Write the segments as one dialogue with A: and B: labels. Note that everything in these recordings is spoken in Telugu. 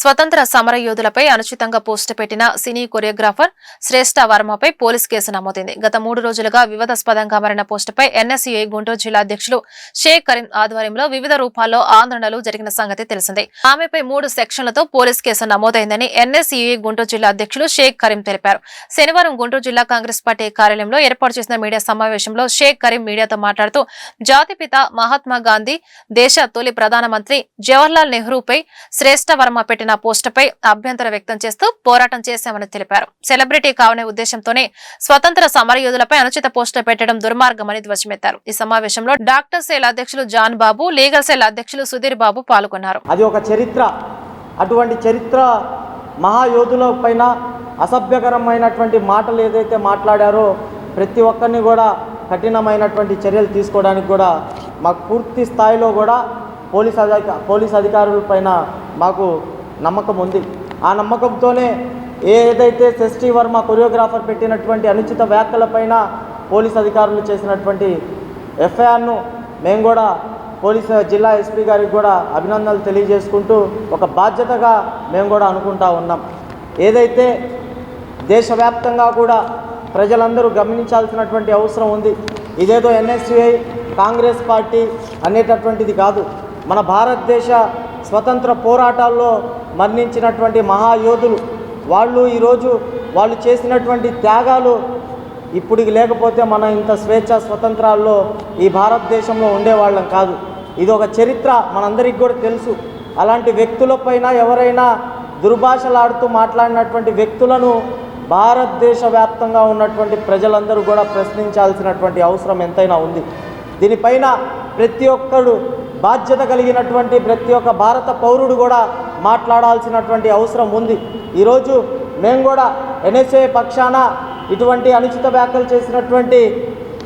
A: స్వతంత్ర సమరయోధులపై అనుచితంగా పోస్టు పెట్టిన సినీ కొరియోగ్రాఫర్ శ్రేష్ఠ వర్మపై పోలీసు కేసు నమోదైంది. గత 3 రోజులుగా వివాదాస్పదంగా మారిన పోస్టుపై ఎన్ఎస్యుఐ గుంటూరు జిల్లా అధ్యక్షులు షేక్ కరీం ఆధ్వర్యంలో వివిధ రూపాల్లో ఆందోళనలు జరిగిన సంగతి తెలిసిందే. ఆమెపై 3 సెక్షన్లతో పోలీసు కేసు నమోదైందని ఎన్ఎస్యుఐ గుంటూరు జిల్లా అధ్యక్షులు షేక్ కరీం తెలిపారు. శనివారం గుంటూరు జిల్లా కాంగ్రెస్ పార్టీ కార్యాలయంలో ఏర్పాటు చేసిన మీడియా సమావేశంలో షేక్ కరీం మీడియాతో మాట్లాడుతూ జాతిపిత మహాత్మా గాంధీ, దేశ తొలి ప్రధానమంత్రి జవహర్లాల్ నెహ్రూపై శ్రేష్ఠ వర్మ పెట్టిన పోస్టుపై అభ్యంతరం వ్యక్తం చేస్తూ పోరాటం చేశామని తెలిపారు. సెలబ్రిటీ కావనే ఉద్దేశంతోనే స్వతంత్ర సమరయోధులపై అనుచిత పోస్టులు పెట్టడం దుర్మార్గమని ధ్వజమెత్తారు. ఈ సమావేశంలో డాక్టర్ సెల్ అధ్యక్షులు జాన్ బాబు, లీగల్ సెల్ అధ్యక్షులు సుధీర్ బాబు పాల్గొన్నారు.
B: అది ఒక చరిత్ర. అటువంటి చరిత్ర మహాయోధుల పైన అసభ్యకరమైనటువంటి మాటలు ఏదైతే మాట్లాడారో ప్రతి ఒక్కరిని కూడా కఠినమైనటువంటి చర్యలు తీసుకోవడానికి కూడా మాకు పూర్తి స్థాయిలో కూడా పోలీస్ అధికారుల పైన మాకు నమ్మకం ఉంది. ఆ నమ్మకంతోనే ఏదైతే శ్రేష్ఠ వర్మ కొరియోగ్రాఫర్ పెట్టినటువంటి అనుచిత వ్యాఖ్యలపైన పోలీస్ అధికారులు చేసినటువంటి ఎఫ్ఐఆర్ను మేము కూడా జిల్లా ఎస్పీ గారికి కూడా అభినందనలు తెలియజేసుకుంటూ ఒక బాధ్యతగా మేము కూడా అనుకుంటా ఉన్నాం. ఏదైతే దేశవ్యాప్తంగా కూడా ప్రజలందరూ గమనించాల్సినటువంటి అవసరం ఉంది. ఇదేదో ఎన్ఎస్యుఐ కాంగ్రెస్ పార్టీ అనేటటువంటిది కాదు. మన భారతదేశ స్వతంత్ర పోరాటాల్లో మరణించినటువంటి మహాయోధులు ఈరోజు వాళ్ళు చేసినటువంటి త్యాగాలు ఇప్పటికి లేకపోతే మన ఇంత స్వేచ్ఛ స్వతంత్రాల్లో ఈ భారతదేశంలో ఉండేవాళ్ళం కాదు. ఇది ఒక చరిత్ర, మనందరికీ కూడా తెలుసు. అలాంటి వ్యక్తులపైన ఎవరైనా దుర్భాషలాడుతూ మాట్లాడినటువంటి వ్యక్తులను భారతదేశ వ్యాప్తంగా ఉన్నటువంటి ప్రజలందరూ కూడా ప్రశ్నించాల్సినటువంటి అవసరం ఎంతైనా ఉంది. దీనిపైన ప్రతి ఒక్కరు బాధ్యత కలిగినటువంటి ప్రతి ఒక్క భారత పౌరుడు కూడా మాట్లాడాల్సినటువంటి అవసరం ఉంది. ఈరోజు మేము కూడా ఎన్ఎస్ఏ పక్షాన ఇటువంటి అనుచిత వ్యాఖ్యలు చేసినటువంటి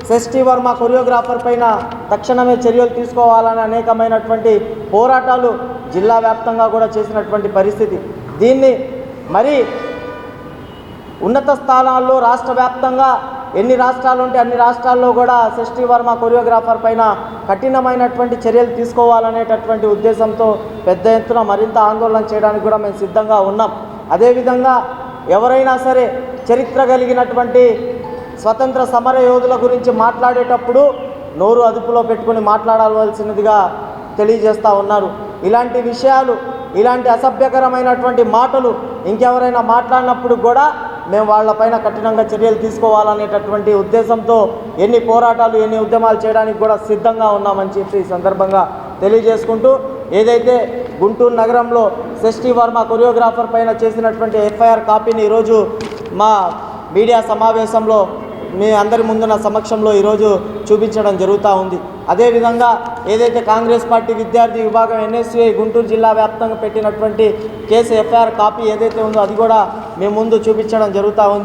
B: శ్రేష్ఠ వర్మ కొరియోగ్రాఫర్ పైన తక్షణమే చర్యలు తీసుకోవాలని అనేకమైనటువంటి పోరాటాలు జిల్లా వ్యాప్తంగా కూడా చేసినటువంటి పరిస్థితి. దీన్ని మరి ఉన్నత స్థానాల్లో రాష్ట్ర వ్యాప్తంగా ఎన్ని రాష్ట్రాలు ఉంటే అన్ని రాష్ట్రాల్లో కూడా శ్రేష్ఠ వర్మ కొరియోగ్రాఫర్ పైన కఠినమైనటువంటి చర్యలు తీసుకోవాలనేటటువంటి ఉద్దేశంతో పెద్ద ఎత్తున మరింత ఆందోళన చేయడానికి కూడా మేము సిద్ధంగా ఉన్నాం. అదేవిధంగా ఎవరైనా సరే చరిత్ర కలిగినటువంటి స్వతంత్ర సమర యోధుల గురించి మాట్లాడేటప్పుడు నోరు అదుపులో పెట్టుకుని మాట్లాడవలసినదిగా తెలియజేస్తూ ఉన్నారు. ఇలాంటి విషయాలు, ఇలాంటి అసభ్యకరమైనటువంటి మాటలు ఇంకెవరైనా మాట్లాడినప్పుడు కూడా మేము వాళ్ళపైన కఠినంగా చర్యలు తీసుకోవాలనేటటువంటి ఉద్దేశంతో ఎన్ని పోరాటాలు, ఎన్ని ఉద్యమాలు చేయడానికి కూడా సిద్ధంగా ఉన్నామని చెప్పి ఈ సందర్భంగా తెలియజేసుకుంటూ, ఏదైతే గుంటూరు నగరంలో శ్రేష్ఠ వర్మ కొరియోగ్రాఫర్ పైన చేసినటువంటి ఎఫ్ఐఆర్ కాపీని ఈరోజు మా మీడియా సమావేశంలో మీ అందరి ముందున్న సమక్షంలో ఈరోజు చూపించడం జరుగుతూ ఉంది. అదేవిధంగా ఏదైతే కాంగ్రెస్ పార్టీ విద్యార్థి విభాగం ఎన్ఎస్యుఐ గుంటూరు జిల్లా వ్యాప్తంగా పెట్టినటువంటి కేసు ఎఫ్ఐఆర్ కాపీ ఏదైతే ఉందో అది కూడా మీ ముందు చూపించడం జరుగుతూ ఉంది.